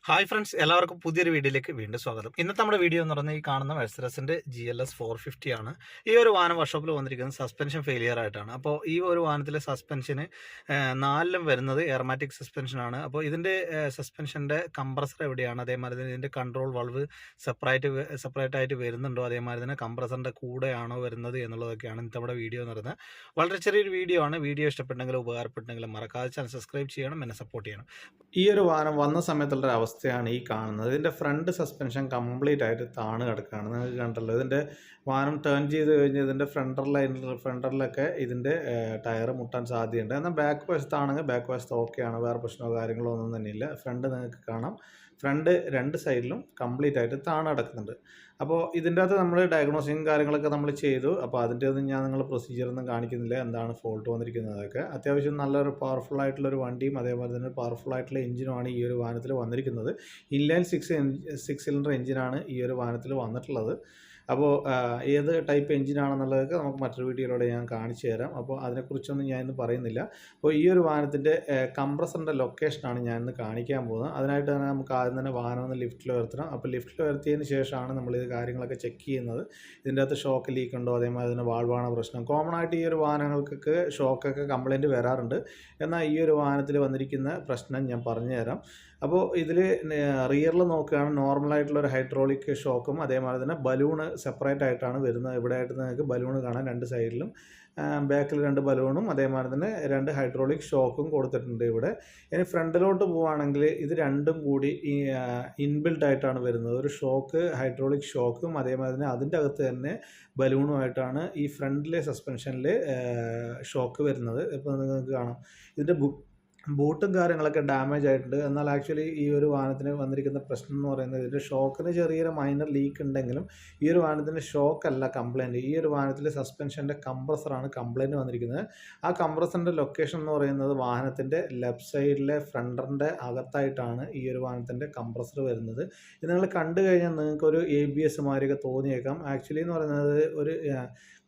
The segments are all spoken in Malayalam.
ഹായ് ഫ്രണ്ട്സ്, എല്ലാവർക്കും പുതിയൊരു വീഡിയോയിലേക്ക് വീണ്ടും സ്വാഗതം. ഇന്നത്തെ നമ്മുടെ വീഡിയോ എന്ന് പറഞ്ഞാൽ ഈ കാണുന്ന മെഴ്സറസിൻ്റെ GLS 450 ആണ്. ഈ ഒരു വാഹനം വർക്ക്ഷോപ്പിൽ വന്നിരിക്കുന്നത് സസ്പെൻഷൻ ഫെയിലിയർ ആയിട്ടാണ്. അപ്പോൾ ഈ ഒരു വാഹനത്തിലെ സസ്പെൻഷന് 4ലും വരുന്നത് എയർമാറ്റിക് സസ്പെൻഷനാണ്. അപ്പോൾ ഇതിൻ്റെ സസ്പെൻഷൻ്റെ കംപ്രസർ എവിടെയാണ്, അതേമാതിരി തന്നെ ഇതിൻ്റെ കൺട്രോൾ വാൾവ് സെപ്പറേറ്റ് ആയിട്ട് വരുന്നുണ്ടോ, അതേമാതിരി തന്നെ കംപ്രസറിൻ്റെ കൂടെയാണോ വരുന്നത് എന്നുള്ളതൊക്കെയാണ് ഇന്നത്തെ നമ്മുടെ വീഡിയോ എന്ന് പറയുന്നത്. വളരെ ചെറിയൊരു വീഡിയോ ആണ്. വീഡിയോ ഇഷ്ടപ്പെട്ടെങ്കിലും ഉപകാരപ്പെട്ടെങ്കിലും മറക്കാതെ ചാനൽ സബ്സ്ക്രൈബ് ചെയ്യണം, എന്നെ സപ്പോർട്ട് ചെയ്യണം. ഈ ഒരു വാഹനം വന്ന സമയത്തുള്ള അവസ്ഥയാണ് ഈ കാണുന്നത്. ഇതിൻ്റെ ഫ്രണ്ട് സസ്പെൻഷൻ കംപ്ലീറ്റ് ആയിട്ട് താണ് കിടക്കുകയാണ്. നിങ്ങൾക്ക് കണ്ടല്ലോ, ഇതിൻ്റെ വാഹനം ടേൺ ചെയ്ത് കഴിഞ്ഞ് ഇതിൻ്റെ ഫ്രണ്ടറിലൊക്കെ ഇതിൻ്റെ ടയർ മുട്ടാൻ സാധ്യതയുണ്ട്. എന്നാൽ ബാക്ക് വശത്താണെങ്കിൽ ബാക്ക് വശത്ത് ഓക്കെയാണ്, വേറെ പ്രശ്നമോ കാര്യങ്ങളോ ഒന്നും തന്നെയില്ല. ഫ്രണ്ട് നിങ്ങൾക്ക് കാണാം, ഫ്രണ്ട് രണ്ട് സൈഡിലും കംപ്ലീറ്റ് ആയിട്ട് താണ് കിടക്കുന്നുണ്ട്. അപ്പോൾ ഇതിൻ്റെ അകത്ത് നമ്മൾ ഡയഗ്നോസിങ് കാര്യങ്ങളൊക്കെ നമ്മൾ ചെയ്തു. അപ്പോൾ അതിൻ്റെ ഒന്നും ഞാൻ നിങ്ങൾ പ്രൊസീജിയറൊന്നും കാണിക്കുന്നില്ല, എന്താണ് ഫോൾട്ട് വന്നിരിക്കുന്നതൊക്കെ. അത്യാവശ്യം നല്ലൊരു പവർഫുൾ ആയിട്ടുള്ളൊരു വണ്ടിയും അതേപോലെ തന്നെ പവർഫുൾ ആയിട്ടുള്ള എഞ്ചിനുമാണ് ഈ ഒരു വാഹനത്തിൽ വന്നിരിക്കുന്നത്. ഇൻലൈൻ 6 സിലിണ്ടർ എഞ്ചിനാണ് ഈ ഒരു വാഹനത്തിൽ വന്നിട്ടുള്ളത്. അപ്പോൾ ഏത് ടൈപ്പ് എഞ്ചിനാണെന്നുള്ളതൊക്കെ നമുക്ക് മറ്റൊരു വീഡിയോയിലൂടെ ഞാൻ കാണിച്ചു തരാം. അപ്പോൾ അതിനെക്കുറിച്ചൊന്നും ഞാൻ ഇന്ന് പറയുന്നില്ല. അപ്പോൾ ഈ ഒരു വാഹനത്തിൻ്റെ കംപ്രസറിൻ്റെ ലൊക്കേഷനാണ് ഞാൻ ഇന്ന് കാണിക്കാൻ പോകുന്നത്. അതിനായിട്ട് തന്നെ നമുക്ക് ആദ്യം തന്നെ വാഹനം ഒന്ന് ലിഫ്റ്റിൽ ഉയർത്തണം. അപ്പോൾ ലിഫ്റ്റിൽ ഉയർത്തിയതിന് ശേഷമാണ് നമ്മളിത് കാര്യങ്ങളൊക്കെ ചെക്ക് ചെയ്യുന്നത്. ഇതിൻ്റെ അകത്ത് ഷോക്ക് ലീക്ക് ഉണ്ടോ, അതേമാതിരി തന്നെ വാൾവാണ് പ്രശ്നം. കോമൺ ആയിട്ട് ഈ ഒരു വാഹനങ്ങൾക്കൊക്കെ ഷോക്കൊക്കെ കംപ്ലയിൻറ്റ് വരാറുണ്ട്. എന്നാൽ ഈ ഒരു വാഹനത്തിൽ വന്നിരിക്കുന്ന പ്രശ്നം ഞാൻ പറഞ്ഞു തരാം. അപ്പോൾ ഇതിൽ റിയറിൽ നോക്കുകയാണ്, നോർമലായിട്ടുള്ളൊരു ഹൈഡ്രോളിക് ഷോക്കും അതേമാതിരി തന്നെ ബലൂണ് സെപ്പറേറ്റ് ആയിട്ടാണ് വരുന്നത്. ഇവിടെ ആയിട്ട് നിങ്ങൾക്ക് ബലൂണ് കാണാം, രണ്ട് സൈഡിലും. ബാക്കിൽ 2 ബലൂണും അതേമാതിരി തന്നെ 2 ഹൈഡ്രോളിക് ഷോക്കും കൊടുത്തിട്ടുണ്ട് ഇവിടെ. ഇനി ഫ്രണ്ടിലോട്ട് പോവുകയാണെങ്കിൽ ഇത് രണ്ടും കൂടി ഇൻബിൽഡ് ആയിട്ടാണ് വരുന്നത്. ഒരു ഷോക്ക്, ഹൈഡ്രോളിക് ഷോക്കും അതേമാതിരി തന്നെ അതിൻ്റെ അകത്ത് തന്നെ ബലൂണുമായിട്ടാണ് ഈ ഫ്രണ്ടിലെ സസ്പെൻഷനിൽ ഷോക്ക് വരുന്നത്. ഇപ്പോൾ നിങ്ങൾക്ക് കാണാം, ഇതിൻ്റെ ബൂട്ടും കാര്യങ്ങളൊക്കെ ഡാമേജ് ആയിട്ടുണ്ട്. എന്നാൽ ആക്ച്വലി ഈ ഒരു വാഹനത്തിന് വന്നിരിക്കുന്ന പ്രശ്നം എന്ന് പറയുന്നത് ഇതിൻ്റെ ഷോക്കിന് ചെറിയൊരു മൈനർ ലീക്ക് ഉണ്ടെങ്കിലും ഈ ഒരു വാഹനത്തിൻ്റെ ഷോക്കല്ല കംപ്ലയിൻറ്റ്. ഈ ഒരു വാഹനത്തിലെ സസ്പെൻഷൻ്റെ കംപ്രസറാണ് കംപ്ലയിൻറ്റ് വന്നിരിക്കുന്നത്. ആ കംപ്രസറിൻ്റെ ലൊക്കേഷൻ എന്ന് പറയുന്നത് വാഹനത്തിൻ്റെ ലെഫ്റ്റ് സൈഡിലെ ഫ്രണ്ടറിൻ്റെ അകത്തായിട്ടാണ് ഈ ഒരു വാഹനത്തിൻ്റെ കംപ്രസർ വരുന്നത്. ഇത് നിങ്ങൾ കണ്ടു കഴിഞ്ഞാൽ നിങ്ങൾക്കൊരു ABS മാതിരിയൊക്കെ തോന്നിയേക്കാം. ആക്ച്വലി എന്ന് പറയുന്നത് ഒരു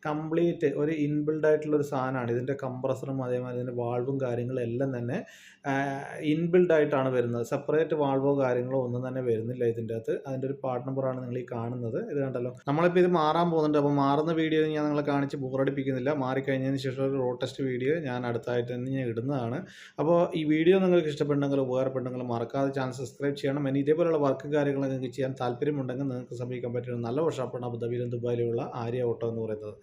കംപ്ലീറ്റ് ഒരു ഇൻബിൽഡ് ആയിട്ടുള്ളൊരു സാധനമാണ്. ഇതിൻ്റെ കംപ്രസറും അതേമാതിരി ഇതിൻ്റെ വാൾവും കാര്യങ്ങളും എല്ലാം തന്നെ ഇൻബിൽഡ് ആയിട്ടാണ് വരുന്നത്. സെപ്പറേറ്റ് വാൾവോ കാര്യങ്ങളോ ഒന്നും തന്നെ വരുന്നില്ല ഇതിൻ്റെ അകത്ത്. അതിൻ്റെ ഒരു പാർട്ട് നമ്പറാണ് നിങ്ങൾ ഈ കാണുന്നത്. ഇത് കണ്ടല്ലോ, നമ്മളിപ്പോൾ ഇത് മാറാൻ പോകുന്നുണ്ട്. അപ്പോൾ മാറുന്ന വീഡിയോ ഞാൻ നിങ്ങളെ കാണിച്ച് ബോറടിപ്പിക്കുന്നില്ല. മാറിക്കഴിഞ്ഞതിന് ശേഷം ഒരു റോഡ് ടെസ്റ്റ് വീഡിയോ ഞാൻ അടുത്തായിട്ട് തന്നെ ഞാൻ ഇടുന്നതാണ്. അപ്പോൾ ഈ വീഡിയോ നിങ്ങൾക്ക് ഇഷ്ടപ്പെട്ടെങ്കിലും ഉപകാരപ്പെട്ടെങ്കിലും മറക്കാതെ ചാനൽ സബ്സ്ക്രൈബ് ചെയ്യണം. ഇനി ഇതേപോലെയുള്ള വർക്ക് കാര്യങ്ങൾ നിങ്ങൾക്ക് ചെയ്യാൻ താല്പര്യമുണ്ടെങ്കിൽ നിങ്ങൾക്ക് സമീപിക്കാൻ പറ്റുന്ന നല്ല വർക്ക്ഷോപ്പാണ് അബുദാബിയിലും ദുബായിലുള്ള ആര്യ ഓട്ടോ എന്ന് പറയുന്നത്.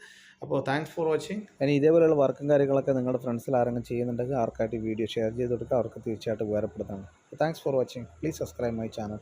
അപ്പോൾ താങ്ക്സ് ഫോർ വാച്ചിങ്. ഇനി ഇതേപോലെയുള്ള വർക്കും കാര്യങ്ങളൊക്കെ നിങ്ങളുടെ ഫ്രണ്ട്സിൽ ആരെങ്കിലും ചെയ്യുന്നുണ്ടെങ്കിൽ ആർക്കായിട്ട് വീഡിയോ ഷെയർ ചെയ്ത് കൊടുക്കുക, അവർക്ക് തീർച്ചയായിട്ടും ഉപകാരപ്പെടുന്നതാണ്. Thanks for watching. Please subscribe my channel.